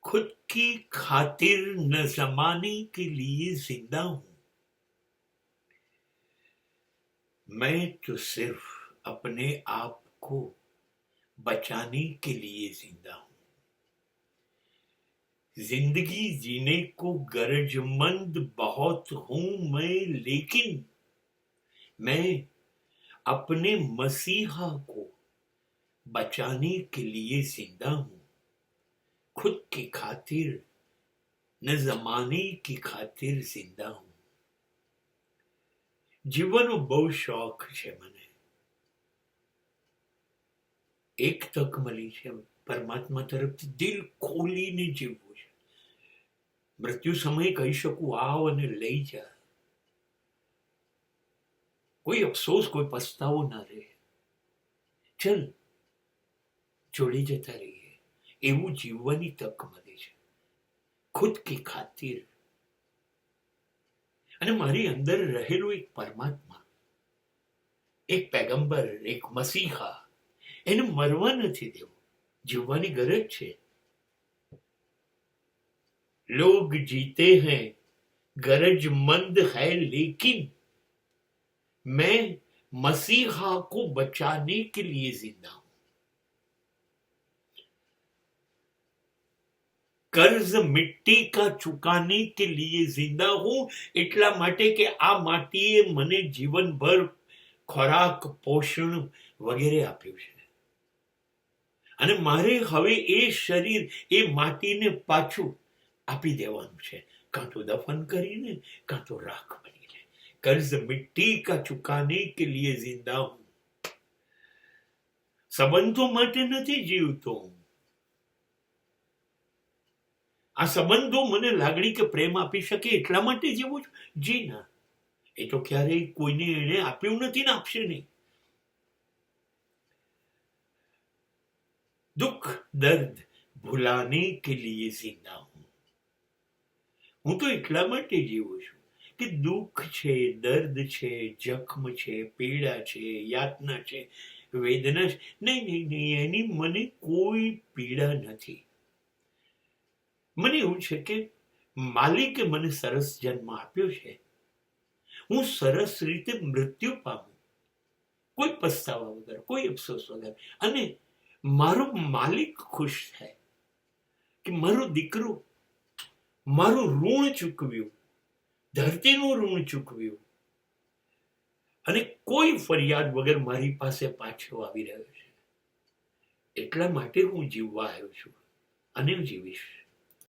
खुद की खातिर न जमाने के लिए जिंदा हूं, मैं तो सिर्फ अपने आप को बचाने के लिए जिंदा हूं। जिंदगी जीने को गरजमंद बहुत हूं मैं, लेकिन मैं अपने मसीहा को बचाने के लिए जिंदा हूं। खुद की खातिर न जमाने की खातिर जिंदा हूं। જીવનનો બહુ શોખ છે મને. એક તક મળી છે પરમાત્મા તરફથી દિલ ખોલીને જીવવું છે. મૃત્યુ સમયે કહી શકું આવ અને લઈ જા. કોઈ અફસોસ કોઈ પસ્તાવો ના રહે. ચલ જોડે જતા રહીએ એવું જીવવાની તક મળી છે ખુદ કી ખાतिर. અને મારી અંદર રહેલું એક પરમાત્મા, એક પેગમ્બર, એક મસીહા, એને મરવા નથી દેવું, જીવવાની ગરજ છે. लोग जीते हैं गरजमंद है, लेकिन मैं मसीहा को बचाने के लिए जिंदा हूं. कर्ज मिट्टी का चुकाने के लिए जिंदा हूं, એટલા માટે કે આ માટીએ મને જીવનભર ખોરાક, પોષણ વગેરે આપ્યું છે. અને મારે હવે એ શરીર એ માટીને પાછું આપી દેવાનું છે, કાં તો દફન કરીને કાં તો રાખ બનીને. कर्ज मिट्टी का चुकाने के लिए जिंदा हूं. સંબંધો માટે નથી જીવતો હું. આ સંબંધો મને લાગણી કે પ્રેમ આપી શકે એટલા માટે જીવું છું? જી ના, એ તો ક્યારેય કોઈને એને આપ્યું નથી ને આપશે નહીં. दुख दर्द भुलाने के लिए जिंदा हूं. હું તો એટલા માટે જીવું છું કે દુઃખ છે, દર્દ છે, જખમ છે, પીડા છે, યાતના છે, વેદના છે, નહીં, એની મને કોઈ પીડા નથી. મને એવું છે કે માલિકે મને સરસ જન્મ આપ્યો છે, હું સરસ રીતે મૃત્યુ પામું, કોઈ પસ્તાવા વગર, કોઈ અફસોસ વગર. અને મારો માલિક ખુશ થાય કે મારો દીકરો મારું ઋણ ચૂકવ્યું, ધરતીનું ઋણ ચૂકવ્યું, અને કોઈ ફરિયાદ વગર મારી પાસે પાછો આવી રહ્યો છે. એટલા માટે હું જીવવા આવ્યો છું અને જીવીશ.